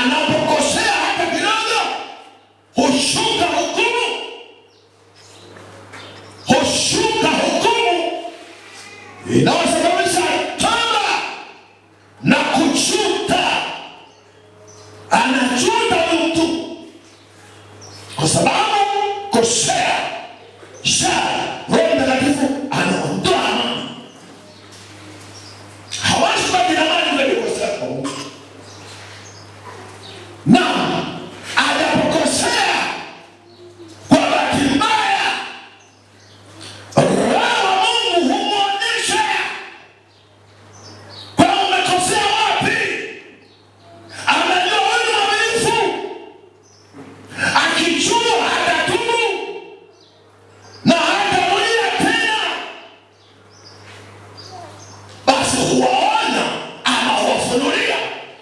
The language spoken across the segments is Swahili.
anapokosea hata kidogo hushuka hukumu, inawasababisha toba na kujuta. Anajuta huyu mtu kwa sababu kosea Roho Mtakatifu anaondoa amani. Hawezi kubaki na amani bila kukosea kwa Mungu. Na anapokosea kwa bahati mbaya, Roho wa Mungu humuonyesha kwa umekosea wapi. Anajua wewe ni mwaminifu, akijua hatatubu na hatarudia tena, basi huwaona ama huwafunulia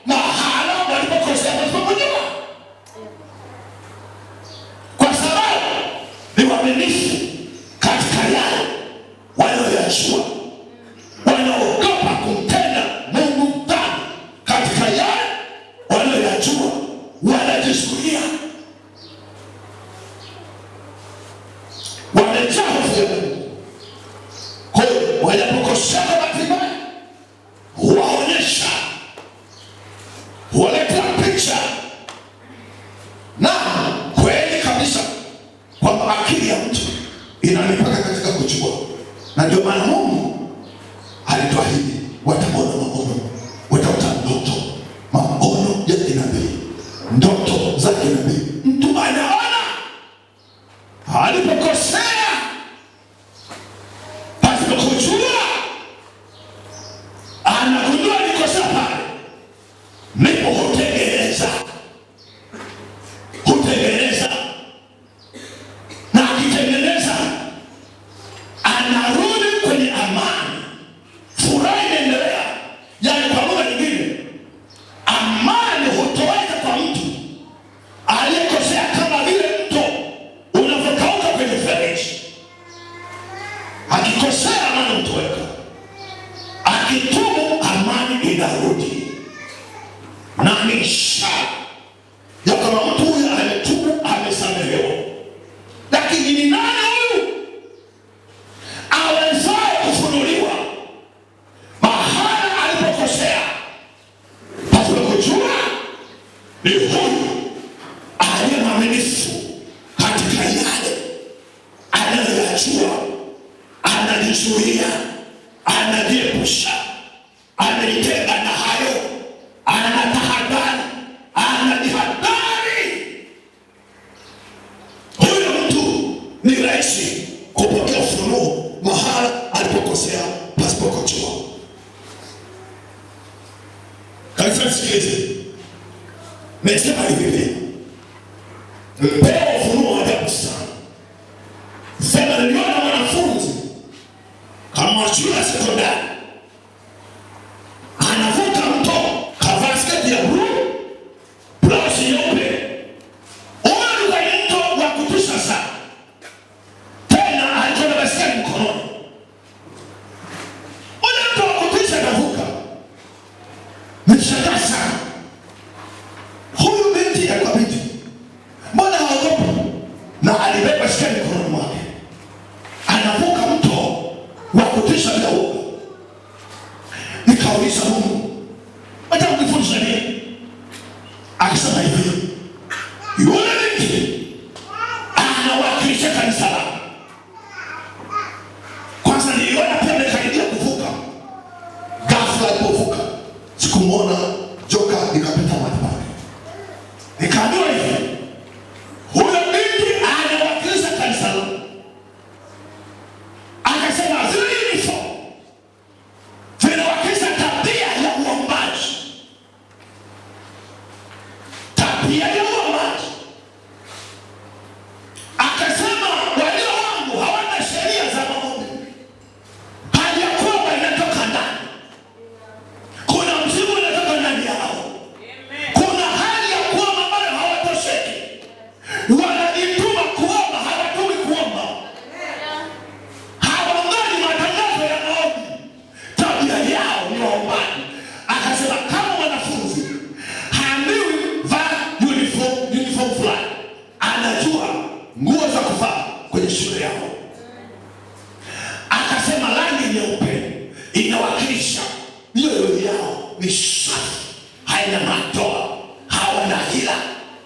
mahala walipokosea pasipokujua, kwa sababu ni waaminifu katika yale wanayoyajua. Wanaogopa kumtenda Mungu dhambi katika yale wanayoyajua, wanajizuia, wamejaa hofu ya Mungu. Kwa hiyo wanapokosea kwa bahati mbaya, huwaonyesha, huwaletea picha. Na kweli kabisa kwamba akili ya mtu ina mipaka katika kujua, na ndio maana Mungu alituahidi wataona maono, wataota ndoto. Maono ya kinabii, ndoto za kinabii. Mtu anaona alipokosea pasipo kujua, anagundua alikosea pale, ndipo hutengeneza, na akitengeneza anarudi kwenye amani, furaha inaendelea. Yani kwa lugha nyingine, amani hutoweka kwa mtu aliyekosea, kama vile mto unavyokauka kwenye fereji. Akikosea amani hutoweka, akitubu amani inarudi. Na ni ishara ya kama mtu huyu ametubu, amesamehewa. Lakini ni nani huyu awezaye kufunuliwa mahala alipokosea pasipo kujua? Ni huyu aliye mwaminifu katika yale anayoyajua, anajizuia, anajiepusha, anajitenga na hayo, anatahadhari, anajihadhari. Huyo mtu ni rahisi kupokea ufunuo mahala alipokosea pasipo kujua. Kanisa, sikilize, mesema hivi, mpewa ufunuo wa ajabu sana. Sema niliona mwanafunzi kama shule ya sekondari anavuka mto, kavaa sketi ya bluu, blausi nyeupe. Huyo ni mto wa kutisha sana. Tena alikuwa na basikeli mkononi. Huyo mto wa kutisha anavuka. Nishangaa sana. Huyu binti alikuwa binti, mbona haogopi? Na alibeba basikeli mkononi mwake, anavuka mto wa kutisha bila uoga. Nikauliza Mungu, hata mkifundisha nini? Akisema hivi, yule binti anawakilisha kanisa langu. Kwanza niliona pia amekaribia kuvuka, ghafla alipovuka sikumwona joka likapita mahali pake. Nikaambiwa hivi, huyo binti anawakilisha kanisa langu. Akasema zile uniform zinawakilisha tabia ya uombaji. Tabia ya uombaji. Akasema walio wangu hawana sheria za maombi, hali ya kwamba inatoka ndani. Kuna mzimu unatoka ndani yao. Kuna hali ya kuomba ambayo hawatosheki, wanajituma kuomba, hawatumi kuomba, hawaongozi matangazo ya maombi. Tabia yao ni waombaji. Akasema kama mwanafunzi haambiwi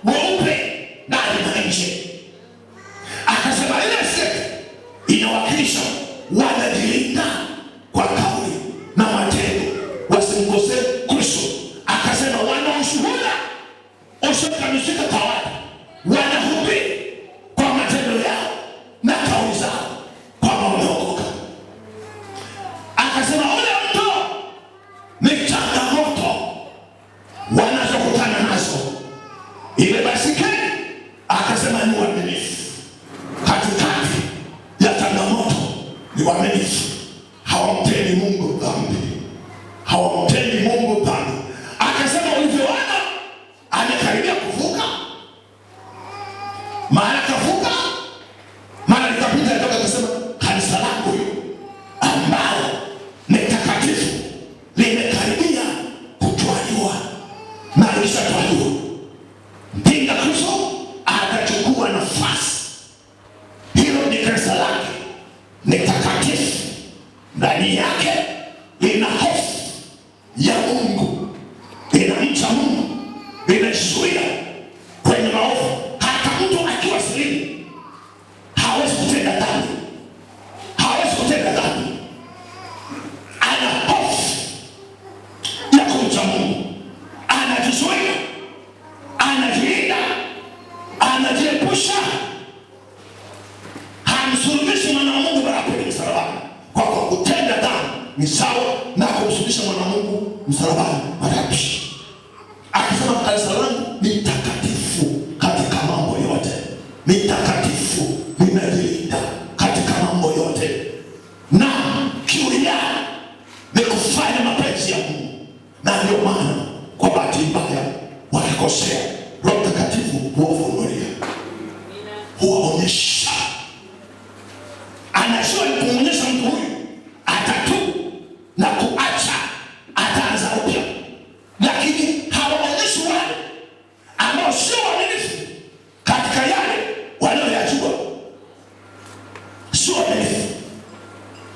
weupe ndani na nje. Akasema ile seke inawakilisha wanajilinda kwa kauli na matendo wasimkosee Kristo. Akasema wana ushuhuda usiokamilika kwa watu, wanahubiri kwa matendo yao na kauli zao kwamba wameokoka. Akasema ule mtu ni changamoto wanazokutana nazo ile basikeli. Akasema ni uaminifu katikati ya changamoto, ni uaminifu. Hawamtendi Mungu dhambi, hawamtendi Mungu dhambi. Akasema ulivyoona amekaribia kuvuka, maana kavuka, maana likapita yatoka. Akasema kanisa langu ambao ni takatifu limekaribia kutwaliwa na lishatwaliwa. Mpinga Kristo atachukua nafasi. Hilo ni kanisa lake, ni takatifu, ndani yake ina hofu ya Mungu, inamcha Mungu, inazuia kwenye maovu. Hata mtu akiwa silimu hawezi kutenda dhambi, hawezi kutenda dhambi. Ana hofu ya kumcha Mungu, anajizuia, anajilinda, anajiepusha. Hamsulubishi mwana wa Mungu bara kwenye msalabani kwa kutenda dhambi, ni sawa na kumsulubisha mwana wa Mungu msalabani mara pili. Akasema kanisa langu ni takatifu katika mambo yote, ni takatifu, linajilinda katika mambo yote, na kiu yao ni kufanya mapenzi ya Mungu. Na ndio maana kwa bahati mbaya wakikosea, Roho Mtakatifu huwafunulia, huwaonyesha. Anajua kuonyesha mtu huyu atatubu na kuacha, ataanza upya. Lakini hawaonyeshi wale ambao sio waaminifu katika yale wanayoyajua, sio waaminifu.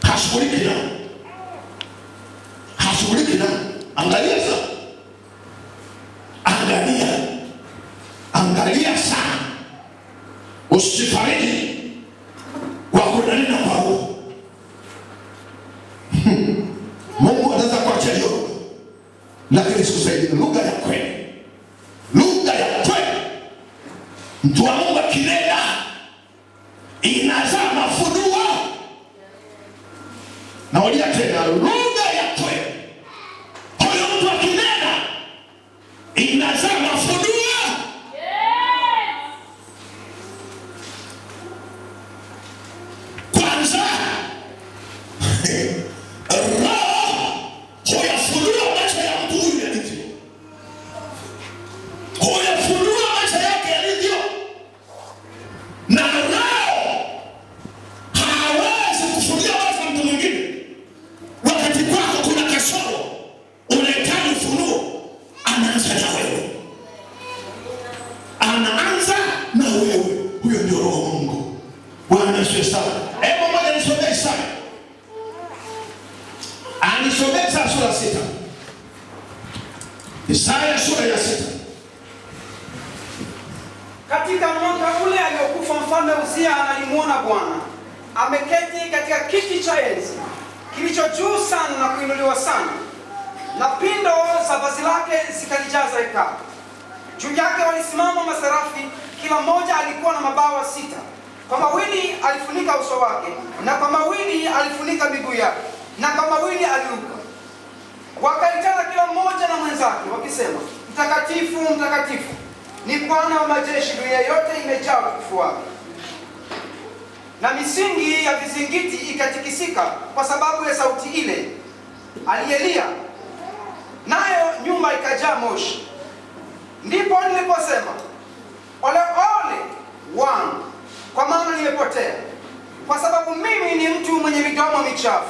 Hashughuliki nao, hashughuliki nao. Angalia sana, angalia sana, usifariki kwa kunena kwa roho. Mungu anaweza kuacha hiyo, lakini sikusaidie lugha ya kweli, lugha ya kweli. Mtu wa Mungu akinena inazaa mafunuo. Narudia tena, lugha ya kweli. Huyo mtu akinena inazaa mafunuo. Kwanza anaanza na wewe. Huyo ndio Roho Mungu. Bwana asifiwe sana. Hebu moja nisomee Isaya. Anisomee sura ya 6. Isaya sura ya 6. Katika mwaka ule aliokufa mfalme Uzia, alimuona Bwana ameketi katika kiti cha enzi kilicho juu sana na kuinuliwa sana, na pindo za vazi lake zikalijaza hekalu. Juu yake walisimama maserafi, kila mmoja alikuwa na mabawa 6. Kwa mawili alifunika uso wake, na kwa mawili alifunika miguu yake, na kwa mawili aliruka. Wakaitana kila mmoja na mwenzake wakisema, mtakatifu, mtakatifu ni Bwana wa majeshi, dunia yote imejaa utukufu wake. Na misingi ya vizingiti ikatikisika kwa sababu ya sauti ile aliyelia, nayo nyumba ikajaa moshi. Ndipo niliposema, ole ole wangu, kwa maana nimepotea, kwa sababu mimi ni mtu mwenye midomo michafu,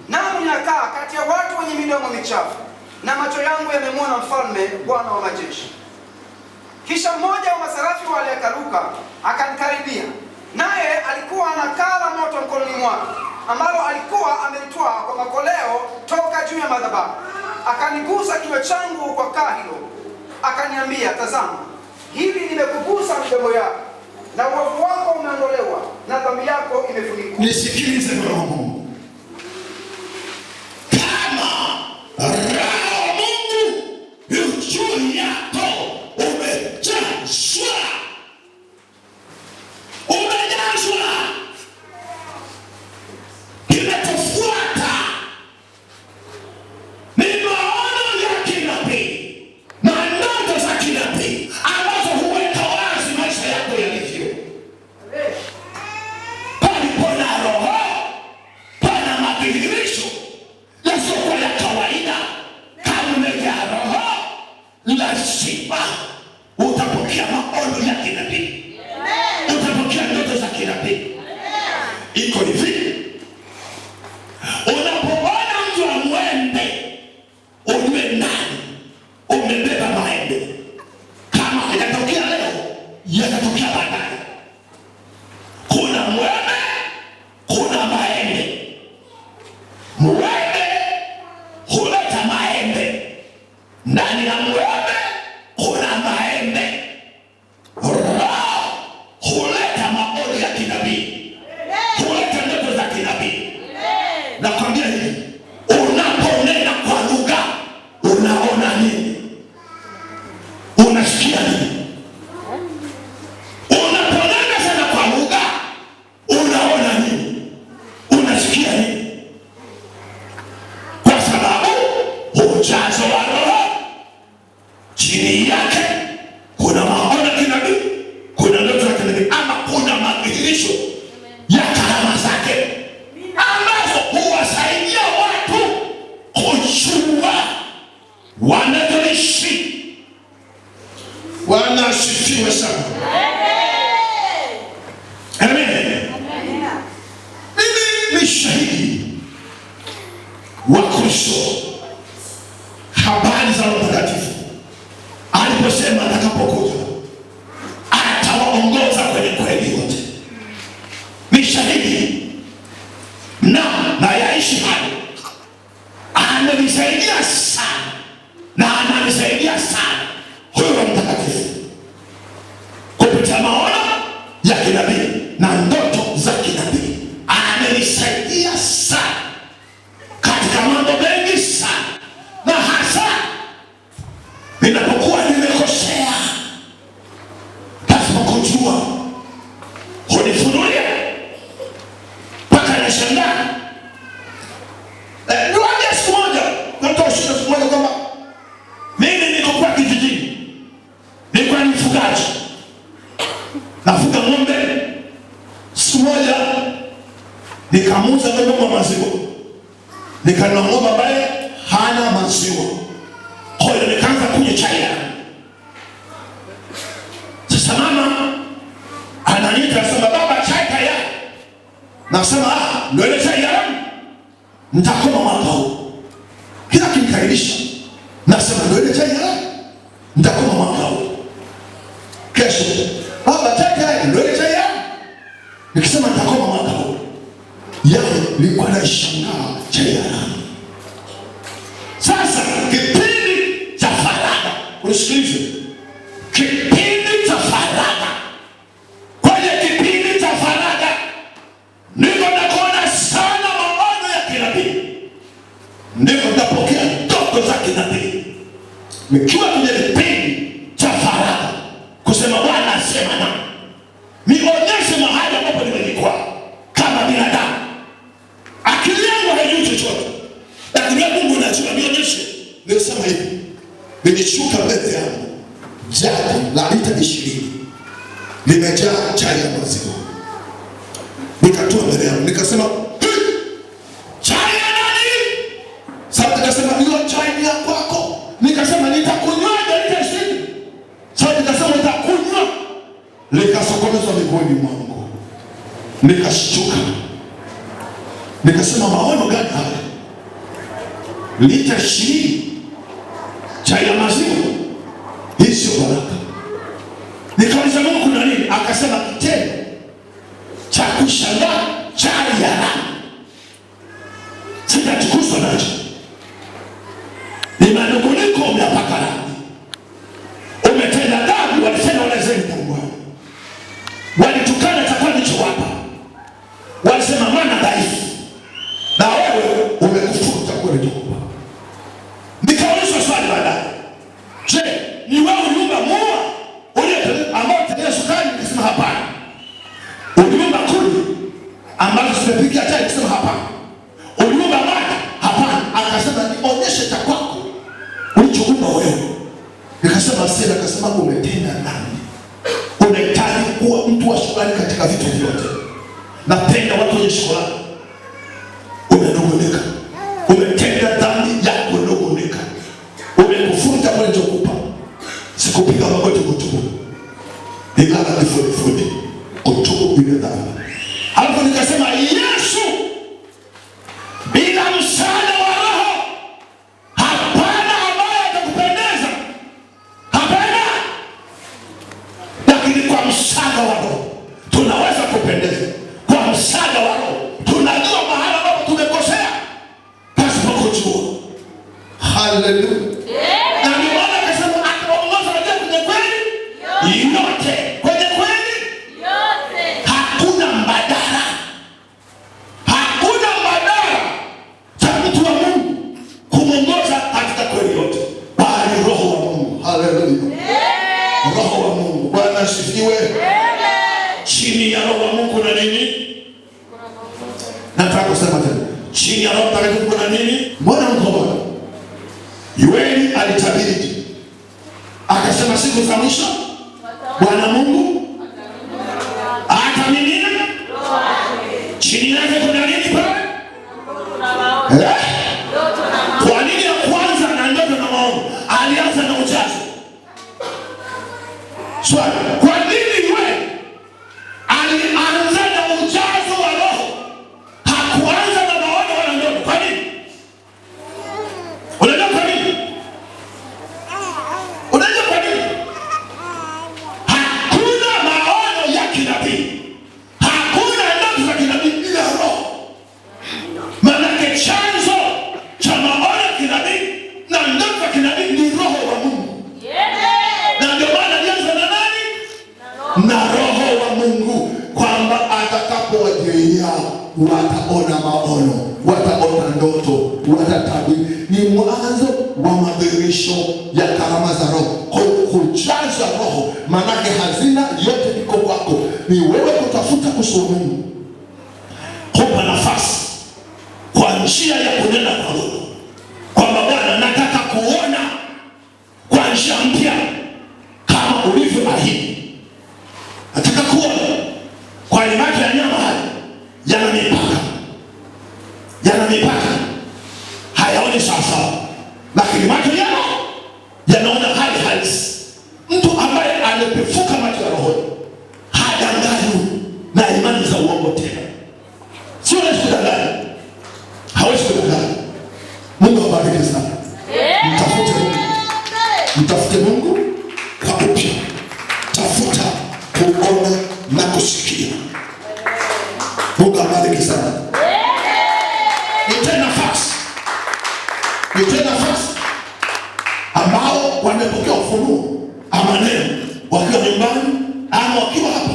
nami ninakaa kati ya watu wenye midomo michafu, na macho yangu yamemwona Mfalme, Bwana wa majeshi. Kisha mmoja wa maserafi wale akaruka akanikaribia, naye alikuwa ana kaa la moto mkononi mwake, ambalo alikuwa amelitwaa kwa makoleo toka juu ya madhabahu. Akanigusa kichwa changu kwa kaa hilo, akaniambia, tazama, hili limekugusa midomo yako, na uovu wako umeondolewa, na dhambi yako imefunikwa. Nisikilize Roho, kama Roho Mungu juu yako umejazwa, kinachofuata ni maono ya kinabii na ndoto za kinabii ambazo huweka wazi maisha yako yalivyo. Palipo na Roho pana madhihirisho yasiokuwa ya kawaida. Kama umejaa Roho, lazima utapokea maono ya kinabii, utapokea ndoto za kinabii. Iko hivi, unapoona mtu amwembe, ujue nani umebeba maembe. Kama hayatokea leo, yatatokea baadaye. Kuna mwembe, kuna maembe. Mwembe huleta maembe, ndani ya mwembe kuna maembe. Roho huleta maono ya kinabii, huleta ndoto za kinabii. Nakwambia hivi, unaponena kwa lugha unaona nini? Unasikia nini? Unaponena sana kwa lugha unaona nini? Unasikia nini? Kwa sababu ujazo wa Roho, chini yake kuna maono ya kinabii, kuna ndoto za kinabii, ama kuna madhihirisho ya karama zake ambazo huwasaidia watu kujua wanavyoishi. Wanasifiwe sana. Amen. Mimi ni shahidi wa Kristo, habari za Roho Mtakatifu aliposema atakapokuja atawaongoza kwenye kweli yote. Ni shahidi na yaishi hayo. Amenisaidia sana na ananisaidia sana huyo Roho Mtakatifu kupitia maono ya kinabii na ndoto za kinabii. Amenisaidia sana katika mambo mengi sana, na hasa ninapokuwa nimekosea pasipo kujua hunifunulia mpaka nashangaa. Niwaambia siku moja, natoa shida siku moja kwamba mimi nilikuwa kijijini, nilikuwa ni mfugaji, nafuga ng'ombe. Siku moja nikamuuza ng'ombe wa maziwa, nikanunua ng'ombe ambaye hana maziwa. Kwa hiyo nikaanza kunywa chai yangu. Sasa mama ananiita, anasema baba, chai tayari. Nasema ndio ile chai yangu, nitakoma mwaka huu. Kila kimkaribisha nasema ndio ile chai yangu, nitakoma mwaka huu. Kesho baba, chai tayari, ndio ile chai yangu. Nikisema nitakoma mwaka huu, yeye nilikuwa nashangaa chai yangu. Sasa kipindi cha faragha, usikilize, kipindi cha faragha. Kwenye kipindi cha faragha niko nakuona sana maono ya kinabii, niko napokea ndoto za kinabii. Nikiwa kwenye kipindi cha faragha, kusema Bwana asema na nionyeshe mahali ambapo nimejikwaa kama binadamu. Akili yangu haijui chochote, lakini Mungu anajua. Nionyeshe. Nilisema hivi, nilishuka mbele yangu jagi la lita 20 limejaa chai ya maziwa. Nikatoa mbele yangu, nikasema chai ya nani? Sasa nikasema hiyo chai ni ya kwako. Nikasema nitakunywa lita 20. Sasa nikasema nitakunywa. Likasokomezwa miguuni mwangu, nikashtuka. Nikasema maono gani haya? Lita 20 chai ya maziwa, hii sio baraka. Nikauliza Mungu kuna nini? Akasema kitendo cha kushangaa, chai ya rangi. Sitatukuzwa nacho. Ni manunguniko umeyapaka rangi. Umetenda dhambi, walisema Israeli jangwani. Walitukana chakula nilichowapa. Walisema mana dhaifu. Na wewe umekufuru chakula nilichowapa. Nikaulizwa swali baadaye. Je, ni wewe uliumba mua ambao utengeneza sukari? Nikasema hapana. Uliumba kuni ambazo zimepikia chai? Nikasema hapana. Uliumba maji? Hapana. Akasema nionyeshe cha kwako ulichoumba wewe. Nikasema sasa. Akasema umetenda dhambi. Unahitaji kuwa mtu wa shukrani katika vitu vyote. Napenda watu wenye shukrani. Umenungunika. Umetenda dhambi ya kunungunika. Umekufuru chakula nilichokupa. Sikupiga magoti kutubu. Nilala kifudifudi kutubu ile dhambi. Hapo nikasema Yesu, bila msaada wa Roho hapana ambaye atakupendeza. Hapana. Lakini kwa msaada wa Roho tunaweza kupendeza. Kwa msaada wa Roho tunajua mahali ambapo tumekosea pasipo kujua. Haleluya. Na ndio maana akasema ataongoza kwenye kweli yote. Kwenye kweli yote. Hakuna mbadala. Hakuna mbadala cha mtu wa Mungu kumongoza katika kweli yote, bali Roho wa Mungu. Haleluya. Roho wa Mungu. Bwana asifiwe. Chini ya Roho wa Mungu kuna nini? Nataka kusema tena. Chini ya Roho Mtakatifu kuna nini? Mbona mkoba? Yoeli alitabiri. Akasema siku za mwisho Bwana Mungu atamimina Roho wake. Chini yake kuna nini pale? Kwa nini ya kwanza na ndoto na maono alianza na ujazo? Swali, kwa nini Yoeli alianza na ujazo wa Roho? Hakuanza na maono wala ndoto. Kwa nini? Unajua kwa nini? Unajua kwa nini? Hakuna maono ya kinabii, hakuna ndoto za kinabii bila Roho. Maanake chanzo cha maono ya kinabii na ndoto za kinabii ni Roho wa Mungu. Na ndio maana alianza na nani? Na Roho wa Mungu, kwamba atakapowajilia wataona maono, wataona ndoto, watatabiri. Ni mwanzo wa madhihirisho ya karama za Roho. Kujaza Roho maanake hazina yote iko kwako. Ni wewe kutafuta uso wa Mungu, kupa nafasi kwa njia ya kunena kwa Roho, kwamba Bwana, nataka kuona kwa njia mpya kama ulivyoahidi. Nataka kuona kwa macho ya nyama haya yana mipaka. Yana mipaka. Hayaoni sawasawa. Lakini macho yao yanaona hali halisi. Mtu ambaye amepefuka macho ya roho hadanganywi na imani za uongo tena. Sio rahisi kudanganya. Hawezi kudanganya. Mungu awabariki sana. Mtafute Mungu. Mtafute Mungu kwa upya. Tafuta kuona na kusikia. Mungu awabariki sana. Nitoe nafasi ambao wamepokea ufunuo ama neno wakiwa nyumbani ama wakiwa hapa,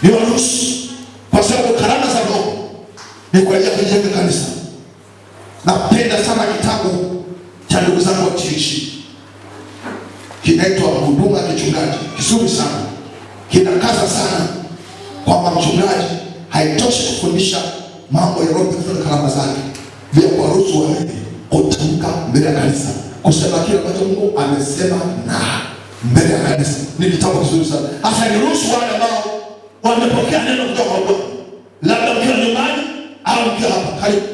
ni waruhusu, kwa sababu karama za Roho ni kwa ajili ya kujenga kanisa. Napenda sana kitabu cha ndugu zangu wa Chiishi, kinaitwa Huduma ya Kichungaji. Kizuri sana, kinakaza sana kwamba mchungaji haitoshi kufundisha mambo ya Roho na karama zake, bila kuwaruhusu wale kutamka mbele ya kanisa, kusema kile ambacho Mungu amesema na mbele ya kanisa. Ni kitabu kizuri sana. Hasa niruhusu wale ambao wamepokea neno kutoka kwa Bwana, labda mkiwa nyumbani au mkiwa hapa. Karibu.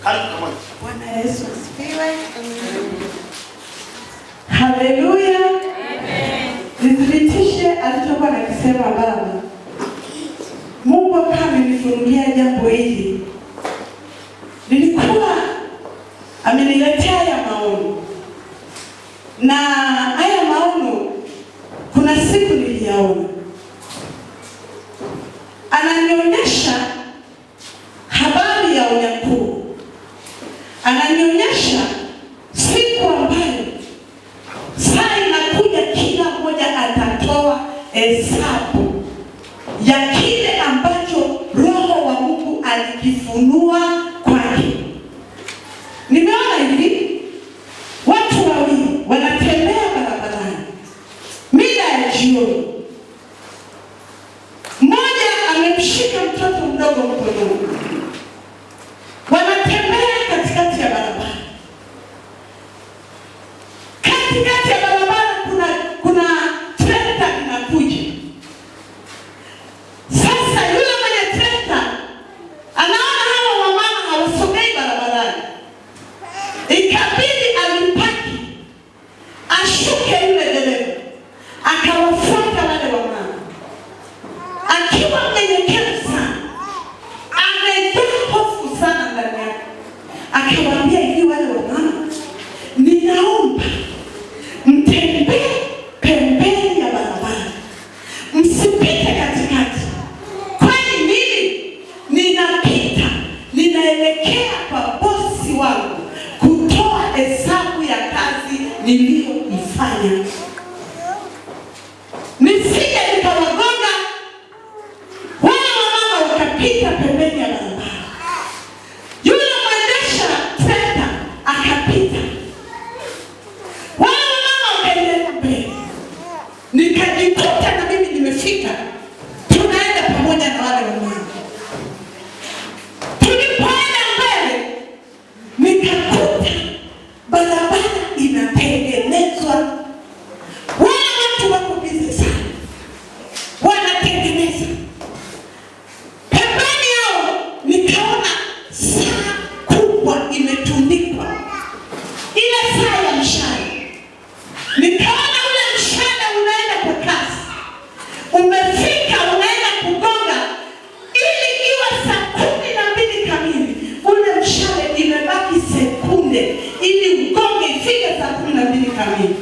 Karibu kama. Bwana Yesu asifiwe. Haleluya. Amen. Nithibitishe alichokuwa nakisema Baba. Mungu akawa amenifunulia jambo hili. Nilikuwa ameniletea haya maono. Na haya maono kuna siku niliyaona. Ananionyesha habari ya unyakuo. Ananionyesha siku ambayo saa inakuja hesabu ya kile ambacho Roho wa Mungu alikifunua kwake. Nimeona hivi watu wawili wanatembea barabarani mida ya jioni. Mmoja amemshika mtoto mdogo mkononi. Wanatembea katikati ya barabara. Katikati ya barabara kuna trekta inakuja. Sasa yule mwenye trekta anaona hawa wamama hawasogei barabarani. Ikabidi alipaki, ashuke yule dereva, akawafuata wale wamama. Akiwa mnyenyekevu sana, amejaa hofu sana ndani yake. Akawaambia hivi wale wamama, ninaomba mtembee pembeni ya barabara, msipite katikati. Kwani mimi ninaelekea kwa bosi wangu kutoa hesabu ya kazi niliyoifanya. Nisije nikawagonga. Wale wamama wakapita pembeni ya barabara. Yule mwendesha trekta akapita. Wale wamama wakaendelea mbele. Nikajikuta na mimi nimefika. Tunaenda pamoja na wale wamama. Tulipoenda mbele, nikakuta barabara inatengenezwa. Wale watu wako busy sana, wanatengeneza. Pembeni yao nikaona saa kubwa imetundikwa, ile saa ya mshale. Nikaona ule mshale unaenda kwa kasi, umefika unaenda kugonga ili iwe saa 12 kamili. Ule mshale imebaki sekunde ili ugonge ifike saa 12 kamili.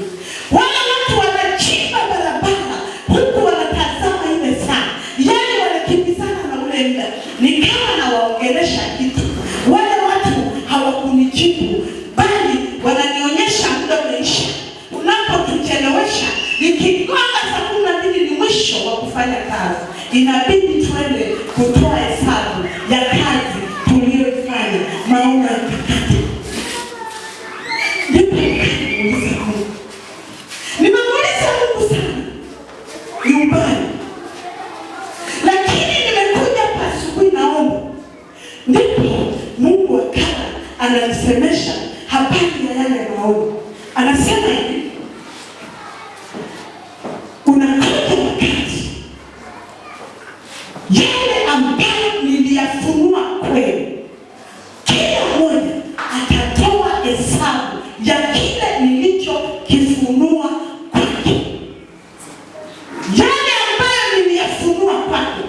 Wale watu wanachimba barabara huku wanatazama ile saa, yani wanakimbizana na ule muda. Nikawa nawaongelesha kitu, wale watu hawakunijibu, bali wananionyesha muda umeisha. Unapotuchelewesha, nikigonga saa 12 ni mwisho wa kufanya kazi. Inabidi tuende kutoa hesabu ya kazi tuliyoifanya. Maono ya kakati. Nimemuuliza Mungu sana nyumbani, lakini nimekuja hapa asubuhi naomba. Ndipo Mungu akawa ananisemesha habari ya yale maono. Anasema hivi, unakuja wakati yale ambayo niliyafunua kwenu, kila mmoja atatoa hesabu ya kile nilichokifunua kwake. Yale ambayo niliyafunua kwako,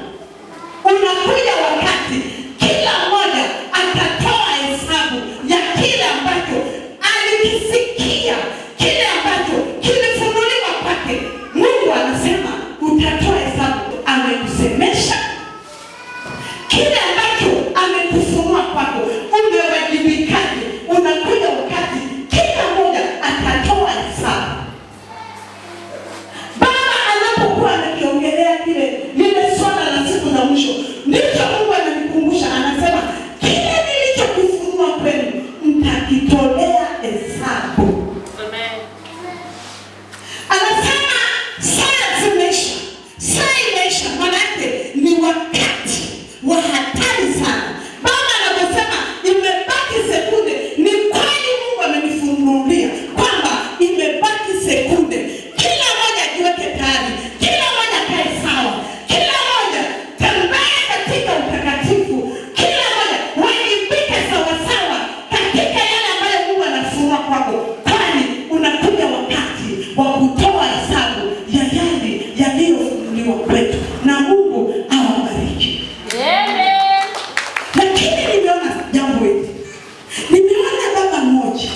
unakuja wakati kila mmoja atatoa hesabu ya kile ambacho alikisikia, kile ambacho kilifunuliwa kwake. Mungu anasema utatoa hesabu. Amekusemesha kile ambacho amekufunua kwako, umewajibikaje? Unakuja wakati kila mmoja atatoa hesabu. Baba anapokuwa anakiongelea lile swala la siku za mwisho, ndicho Mungu ananikumbusha. Anasema kile nilichokifunua kwenu mtakitolea hesabu. Amen. Anasema saa zimeisha, saa imeisha. Manake ni wakati wa hatari sana. Baba anaposema imebaki sekunde, ni kweli Mungu amenifunulia kwamba imebaki sekunde. Kila mmoja ajiweke tayari, kila mmoja kae sawa, kila mmoja tembea katika utakatifu, kila mmoja wajibike sawa sawa katika yale ambayo Mungu anafunua kwako, kwani unakuja wakati wa kutoa hesabu ya yale yaliyofunuliwa kwetu. Na Mungu awabariki. Amen. Lakini nimeona jambo hili. Nimeona baba mmoja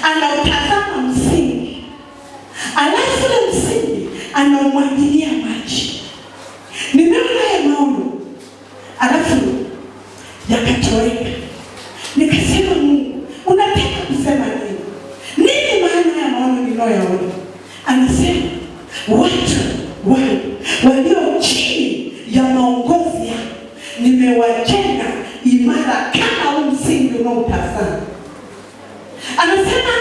anautazama msingi, alafu ule msingi anaumwagilia maji. Nimeona haya maono, alafu yakatoweka. Nikasema, Mungu unataka kusema nini? Nini maana ya maono ninayoyaona? Anasema watu walio chini ya maongozi yangu nimewajenga imara kama huu msingi unaotazama. Anasema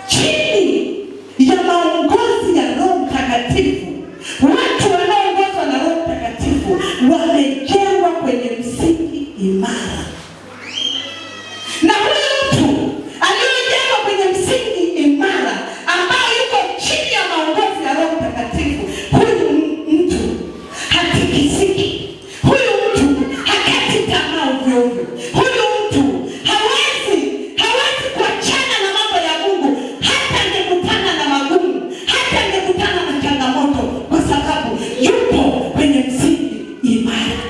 chini ya maongozi ya Roho Mtakatifu, watu wanaoongozwa na Roho Mtakatifu wamejengwa kwenye msingi imara. Na huyo mtu aliyojengwa kwenye msingi imara ambao yuko chini ya maongozi ya Roho Mtakatifu, huyu mtu hatikisiki. Huyu mtu hakati tamaa ovyo ovyo. Huyu mtu hawezi kuachana na mambo ya Mungu, hata angekutana na magumu, hata angekutana na changamoto, kwa sababu yupo kwenye msingi imara.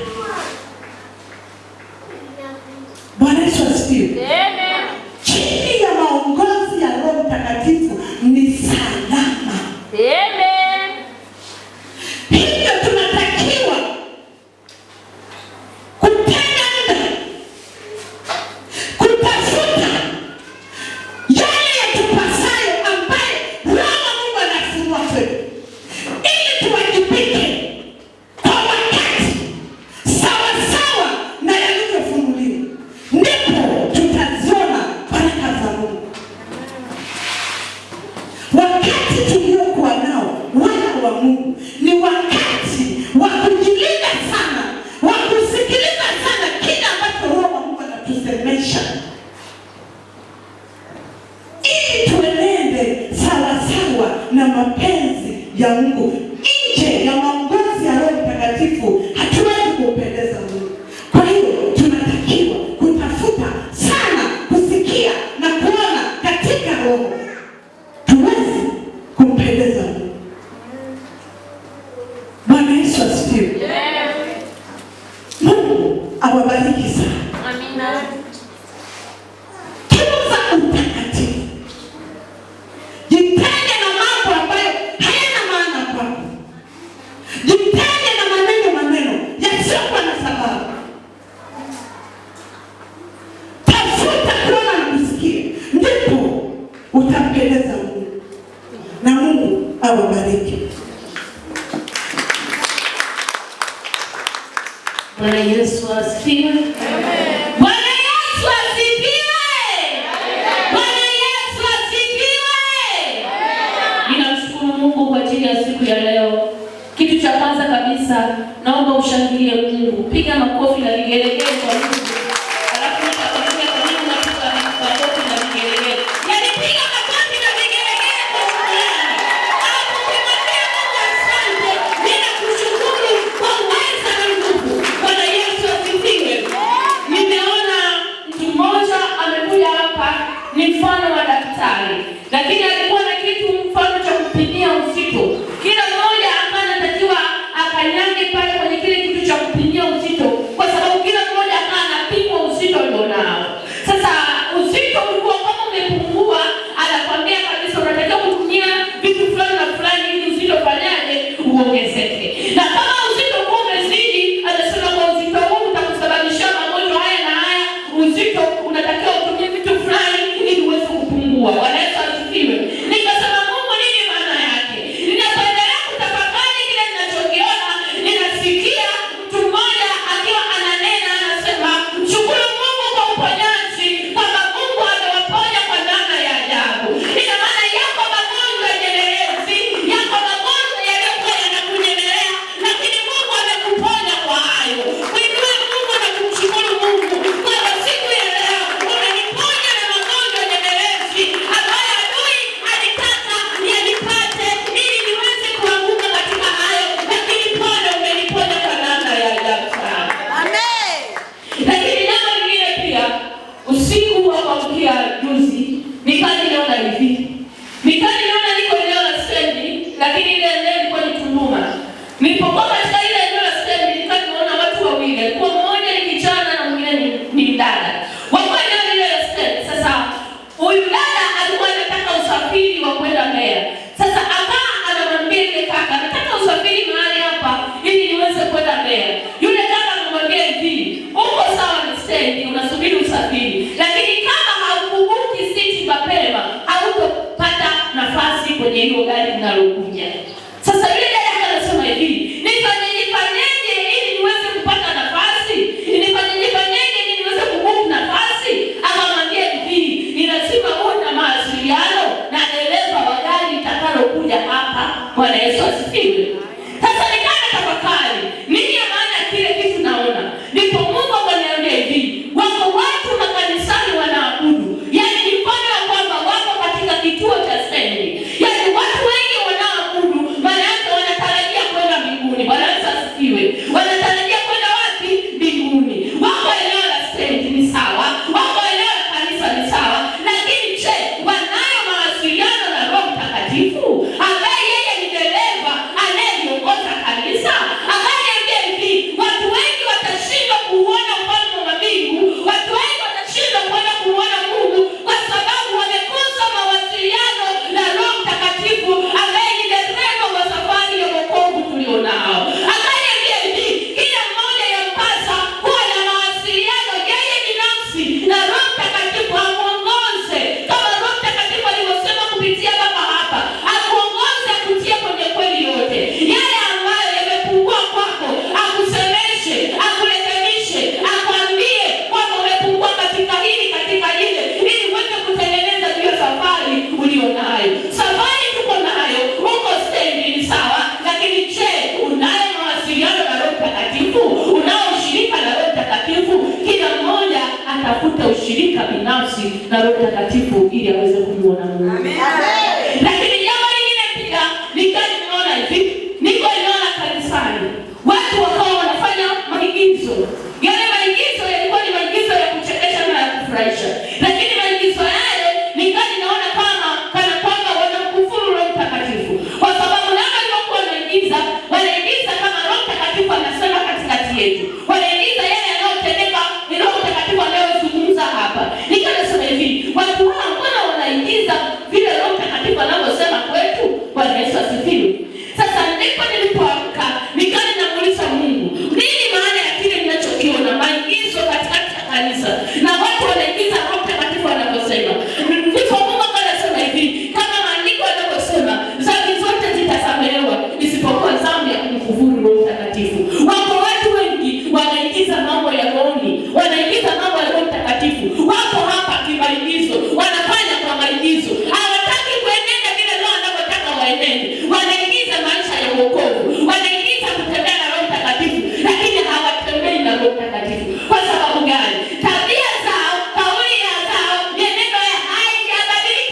Bwana Yesu asifiwe. Amen. Chini ya maongozi ya Roho Mtakatifu ni salama. Amen. Hivyo tunatakiwa kutenga muda kutafuta yale yatupasayo ambaye Roho Mungu anafunua kwetu, ili tuwajibike kwa wakati sawasawa na yalivyofunuliwa. Ndipo tutaziona baraka za Mungu. Wakati tuliokuwa nao wana wa Mungu ni wakati wa kujilinda sana, wa kusikiliza sana kile ambacho Roho wa Mungu anatusemesha, ili tuenende sawasawa na mapenzi ya Mungu. Nje ya maongozi ya Roho Mtakatifu hatuwezi kumpendeza Mungu. Kwa hiyo tunatakiwa kutafuta sana kusikia na kuona katika Roho, tuwezi kumpendeza Mungu. Bwana Yesu asifiwe. Mungu awabariki sana. Amina. Tunza utakatifu. Jitenge na mambo ambayo hayana maana kwako. Jitenge na maneno yasiyokuwa na sababu. Tafuta kuona na kusikia, ndipo utampendeza Mungu. Na Mungu awabariki. Bwana Yesu asifiwe. Bwana Yesu asifiwe. Bwana Yesu asifiwe. Ninamshukuru Mungu kwa ajili ya siku ya leo. Kitu cha kwanza kabisa, naomba ushangilie Mungu. Piga makofi na vigelegele kwa Mungu. Alafu nitakwambia kwa nini unapiga makofi na vigelegele. Yaani piga makofi na vigelegele kwa Mungu. Alafu kumwambia Mungu asante. Ninakushukuru kwa uweza na nguvu. Bwana Yesu asifiwe. Nimeona mtu mmoja amekuja hapa, ni mfano wa daktari, lakini alikuwa na kitu mfano cha kupimia uzito. Kila mmoja anatakiwa akanyage pale kwenye kile kitu cha kupimia uzito, kwa sababu kila mmoja anapimwa uzito alionao. Sasa uzito ulikuwa kama umepungua, anakuambia kabisa unatakiwa kutumia vitu fulani na fulani ili uzito fanyaje uongezeke. Na kama uzito uko umezidi, anasema kwa uzito huu utakusababishia magonjwa haya na haya, uzito unatakiwa utumie vitu fulani ili uweze kupungua. Bwana Yesu asifiwe. Nikasema Mungu nini maana yake? Ninapoendelea kutafakari kile ninachokiona, ninasikia mtu mmoja akiwa ananena, anasema mshukuru Mungu kwa uponyaji, kwamba Mungu amewaponya kwa namna ya ajabu. Ina maana yako magonjwa nyemelezi, yako magonjwa yaliyokuwa yanakunyemelea, lakini Mungu amekuponya kwa hayo. Kuinua Mungu na kumshukuru Mungu kwa siku ya leo, umeniponya na magonjwa nyemelezi ambayo adui alitaka yanipate ili niweze kuanguka katika hayo, lakini Bwana umeniponya kwa namna ya ajabu sana. Amen. Lakini jambo lingine pia, usiku wa kuamkia juzi, nikaona hivi. Nikaona niko eneo la stendi, lakini ile eneo ilikuwa ni Tunduma. Nilipokuwa katika ile eneo la stendi, nikaona watu wawili. Alikuwa mmoja ni kijana na mwingine ni dada. Wako eneo ile la stendi. Sasa huyu dada alikuwa anataka usafiri wa kwenda Mbeya. Sasa akawa anamwambia yule kaka, nataka usafiri mahali hapa ili niweze kwenda Mbeya. Yule kaka anamwambia hivi, uko sawa ni stendi, unasubiri usafiri, lakini kama haukubuki siti mapema, hautopata nafasi kwenye hilo gari linalokuja. Sasa yule dada anasema hivi, Bwana Yesu asifiwe. Sasa nikana tafakari nini ya maana kile kitu naona. Ndipo Mungu akaniambia hivi, wako watu makanisani wanaabudu. Yaani ni mfano wa kwamba wako katika kituo cha stendi. Yaani watu wengi wanaabudu, maana yake wanatarajia kwenda mbinguni. Bwana Yesu asifiwe. Wanatarajia kwenda wapi? Mbinguni. Wako eneo la stendi ni sawa, wako eneo la kanisa ni sawa, lakini je, wanayo mawasiliano na Roho Mtakatifu ambaye yeye ni dereva anayeongoza kanisa? Akaniambia hivi, watu wengi watashindwa kuona ufalme wa mbingu, watu wengi watashindwa kwenda kuona Mungu kwa sababu wamekosa mawasiliano na Roho Mtakatifu ambaye ni dereva wa safari ya wokovu tulionao. Akaniambia hivi, kila mmoja yampasa kuwa na mawasiliano yeye binafsi na Roho Mtakatifu, amuongoze kama Roho Mtakatifu alivyosema kupitia Baba hapa, akuongoze akutie kwenye kweli yote. Yale ambayo yamepungua kwako akusemeshe, akurekebishe, akwambie kwamba umepungua katika hili, katika ile, ili uweze kutengeneza hiyo safari ulionayo. Safari tuko nayo, uko stendi ni sawa, lakini je, unayo mawasiliano na Roho Mtakatifu? Unao ushirika na Roho Mtakatifu? Kila mmoja atafuta ushirika binafsi na Roho Mtakatifu ili aweze kumuona Mungu. Amen. Lakini jambo lingine pia nimeona hivi, niko eneo la kanisani, watu wakawa wanafanya maigizo. Yale maigizo yalikuwa ni maigizo ya kuchekesha na ya kufurahisha, lakini maigizo yale naona kana kwamba wanamkufuru Roho Mtakatifu, kwa sababu namna walikuwa wanaigiza kama Roho Mtakatifu anasema katikati yetu, wanaigiza yale yanayotendeka ni Roho Mtakatifu anayozungumza hapa. Nikasema hivi, watu hawa mbona wanaigiza vile Roho Mtakatifu anavyosema kwetu? Bwana Yesu asifiwe. Sasa ndipo nilipoamka namuuliza Mungu, nini maana ya kile ninachokiona maigizo katikati ya kanisa na watu wanaigiza Roho Mtakatifu anavyosema? Ndipo Mungu akasema hivi, kama maandiko yanavyosema, dhambi zote zitasamehewa isipokuwa dhambi ya kumkufuru Roho Mtakatifu. Wako watu wengi wanaigiza mambo ya rohoni, wanaigiza mambo ya Roho Mtakatifu. Wako hapa kimaigizo, wanafanya kwa maigizo, hawataki kuenenda vile Roho anavyotaka waenende. Wanaigiza maisha ya wokovu, wanaigiza kutembea na Roho Mtakatifu, lakini hawatembei na Roho Mtakatifu. Kwa sababu gani? Tabia zao, kauli zao, mienendo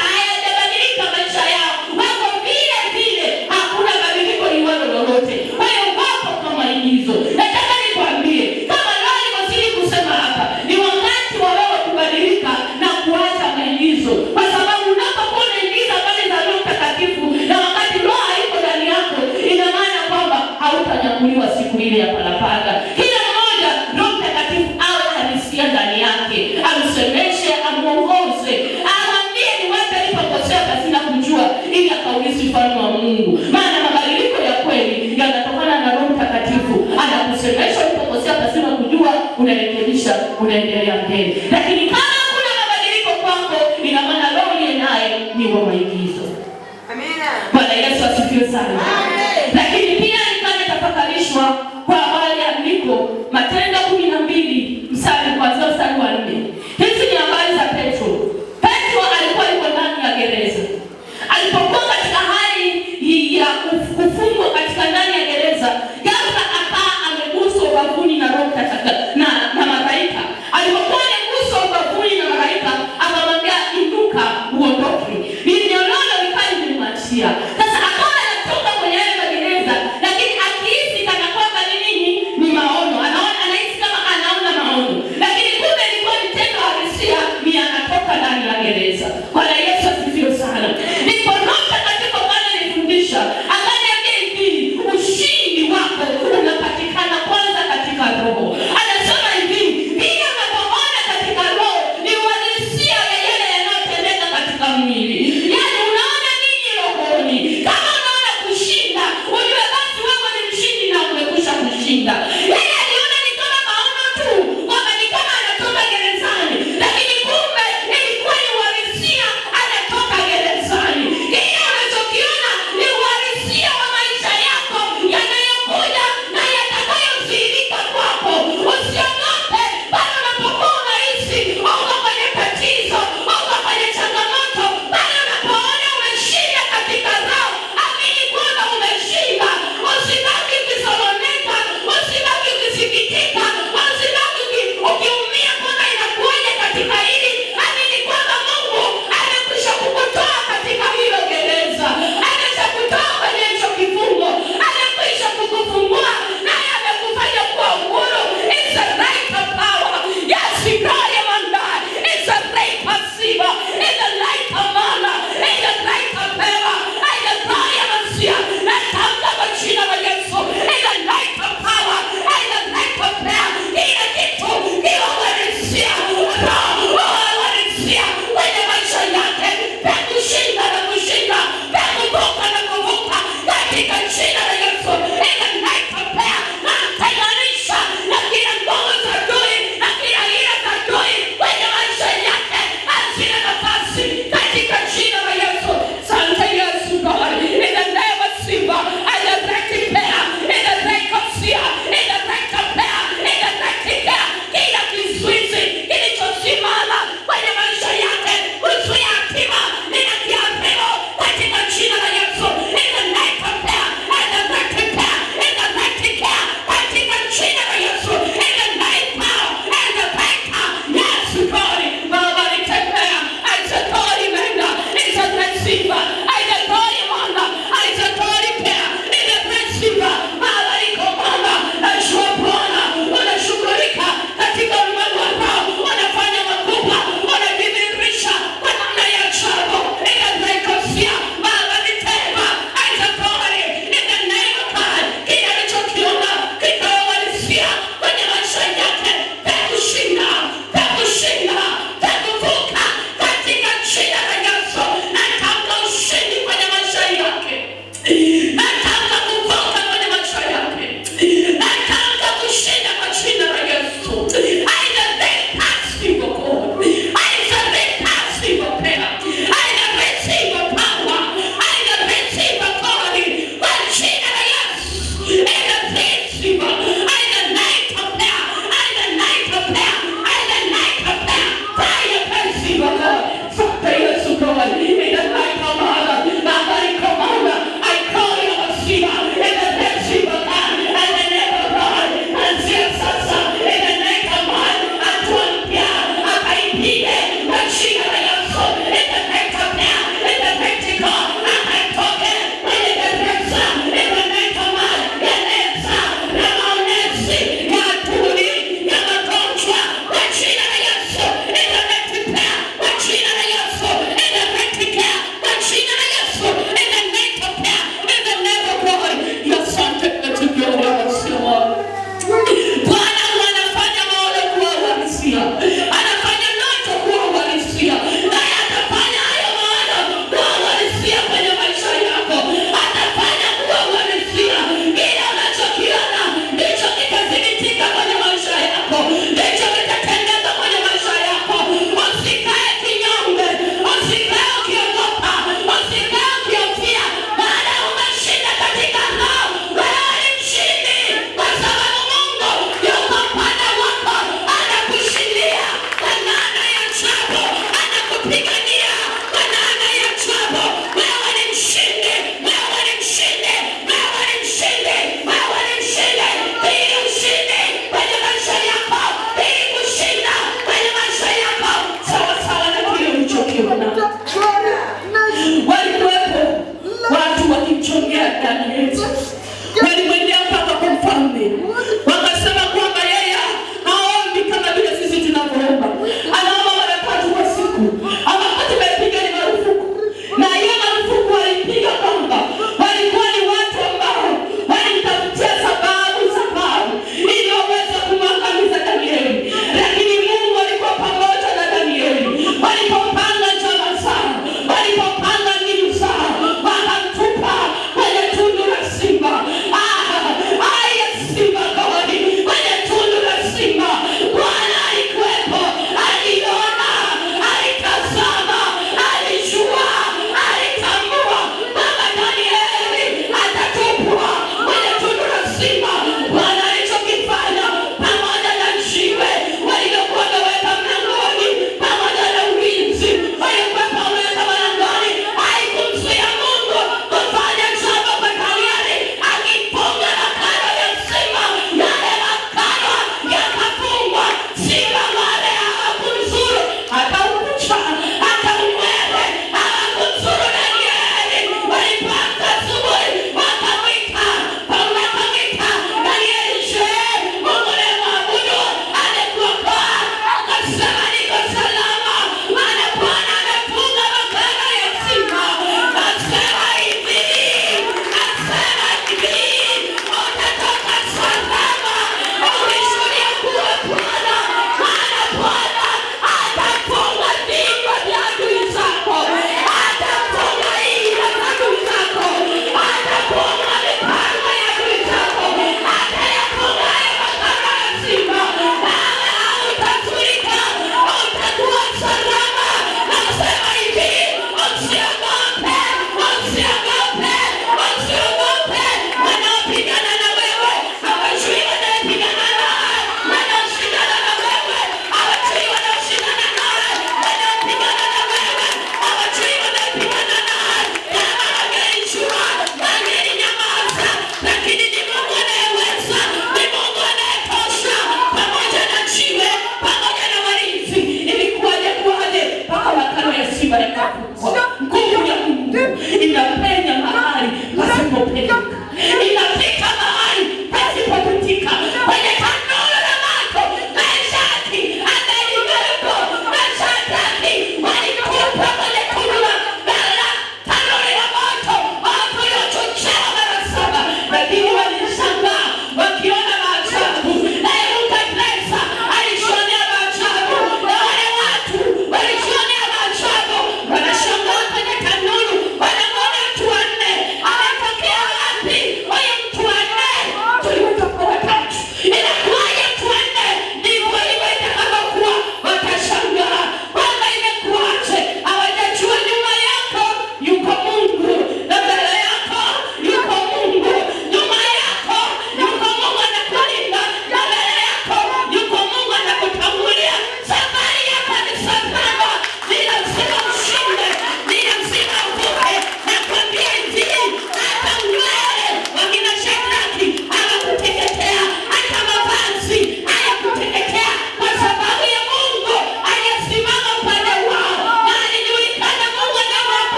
hayajabadilika maisha yao. Wako vile vile, hakuna badiliko liwalo lolote. Kwa hiyo wako kwa maigizo. Nataka nikwambie, kama Roho alivyozidi kusema hapa, ni wakati wa wewe kubadilika na kuacha maigizo. Kwa sababu unapokuwa unaigiza habari za Roho Mtakatifu na wakati Roho haiko ndani yako, ina maana kwamba hautanyakuliwa siku ile ya parapanda. Kila mmoja Roho Mtakatifu awe anisikia ndani yake, amsemeshe, amuongoze, amwambie ni wapi alipokosea pasina kujua, ili akaurithi ufalme wa Mungu. Maana mabadiliko ya kweli yanatokana na Roho Mtakatifu. Anakusemesha ulipokosea pasina kujua, unarekebisha, unaendelea mbele. Lakini kama kuna mabadiliko kwako, ina maana Roho yeye naye ni wa maigizo. Amina. Bwana Yesu asifiwe sana. Lakini pia nikafakarishwa kwa habari ya andiko Matendo 12 mstari kuanzia mstari wa 4. Hizi ni habari za Petro. Petro alikuwa yuko ndani ya gereza. Alipokuwa katika hali ya kufungwa katika ndani ya gereza, ghafla akawa ameguswa ubavuni na Roho Mtakatifu na malaika. Alipokuwa ameguswa ubavuni na malaika, akamwambia inuka uondoke. Niliona likawa limemwachia. Sasa akawa anatoka kwenye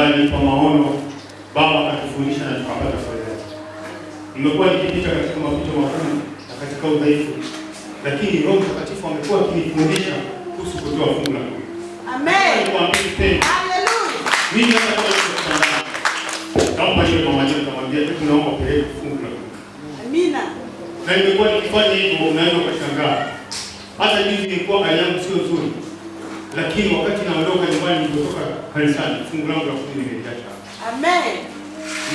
ambaye alinipa maono, Baba akatufundisha na tukapata faida. Nimekuwa nikipita katika mapito magumu na katika udhaifu, lakini Roho Mtakatifu amekuwa akinifundisha kuhusu kutoa fungu la kumi. Amen. Haleluya. Mimi hata kama nikutangana. Kama yule mama yetu kamwambia tunaomba peleke fungu la kumi. Amina. Na nimekuwa nikifanya hivyo, unaweza ukashangaa. Hata hivi nilikuwa hali yangu sio nzuri. Lakini wakati naondoka nyumbani nilipotoka kanisani, fungu langu la kumi nimeliacha. Amen.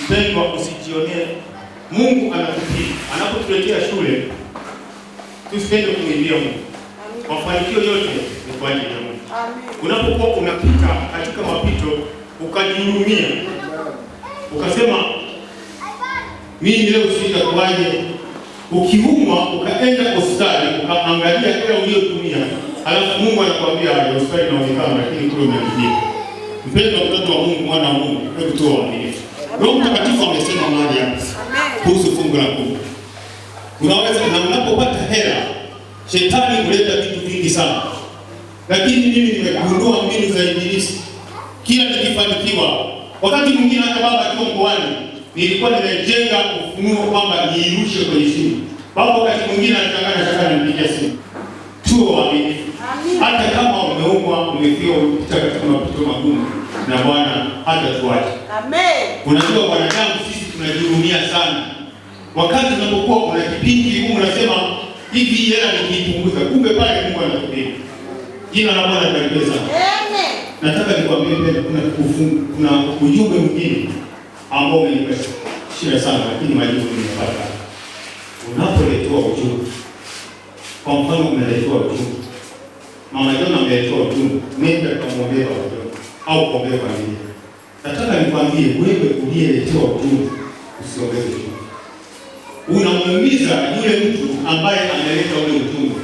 Mpendwa, usijionee. Mungu anatutii. Anapotuletea shule, tusipende kumwimbia Mungu. Mafanikio yote ni kwa ajili ya Mungu. Amen. Unapokuwa unapita katika mapito ukajihurumia, ukasema mimi leo sitakuwaje, ukiumwa ukaenda hospitali ukaangalia hela uliyotumia, alafu Mungu anakuambia hospitali inaonekana lakini kule umelipia. Mpendwa mtoto wa Mungu, mwana wa Mungu, hebu toa uaminifu. Roho Mtakatifu amesema mahali hapa kuhusu fungu la kumi. Unaweza na unapopata hela, shetani huleta vitu vingi sana. Lakini mimi nimegundua mbinu za ibilisi. Kila nikifanikiwa, wakati mwingine hata baba akiwa mkoani, nilikuwa nimejenga ufunuo kwamba niirushe kwenye simu. Baba wakati mwingine anachanganya nipigia simu. Tuwe waaminifu. Hata kama umeumwa, umefiwa, ukipita katika mapito magumu, na Bwana hatatuacha. Amen. Unajua wanadamu sisi tunajihurumia sana. Wakati unapokuwa una kipindi kigumu unasema hivi hela nikipunguza, kumbe pale Mungu anatupenda. Jina la Bwana libarikiwe sana. Amen. Nataka nikwambie pia kuna ujumbe mwingine ambao umenipa shida sana, lakini majibu nimepata. Unapoletewa ujumbe, kwa mfano umeletewa ujumbe, Mama Jona ameletewa ujumbe, nenda kumwombea Baba Jona au kuombea familia. Nataka nikwambie wewe uliyeletewa ujumbe usiongeze ujumbe. Unamuumiza yule mtu ambaye ameleta ule ujumbe.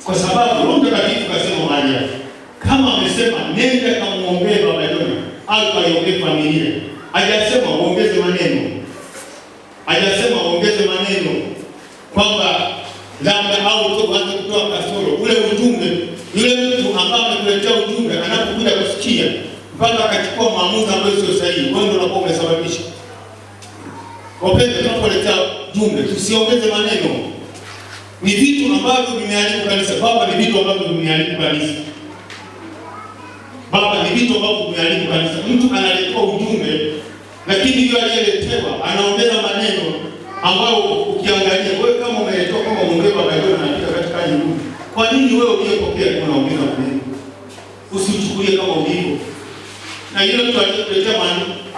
Kwa sababu Roho Mtakatifu kasema mahali hapa, kama amesema nenda kamuombee Baba Jona au kaiombee familia, hajasema uongeze maneno. Hajasema uongeze maneno kwamba labda au tuanze kutoa kasoro. Ule ujumbe, yule mtu ambaye amekuletea ujumbe anapokuja kusikia mpaka akachukua maamuzi ambayo sio sahihi, wewe ndio unakuwa umesababisha. Wapendwa, tunapoletea ujumbe tusiongeze maneno. Ni vitu ambavyo vimeharibu kanisa. Baba, ni vitu ambavyo vimeharibu kanisa. Baba, ni vitu ambavyo vimeharibu kanisa. Mtu analetewa ujumbe, lakini yule aliyeletewa anaongeza maneno ambayo ukiangalia wewe kama umeletewa kama muombe Baba yako anapita katika nyumba. Kwa nini wewe uliyepokea unaongeza maneno? Usichukulie kama ulivyo. Na yule mtu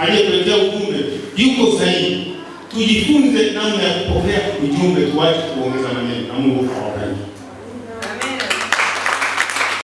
aliyekuletea ujumbe yuko sahihi. Tujifunze namna ya kupokea ujumbe, tuache kuongeza maneno, na Mungu awabariki.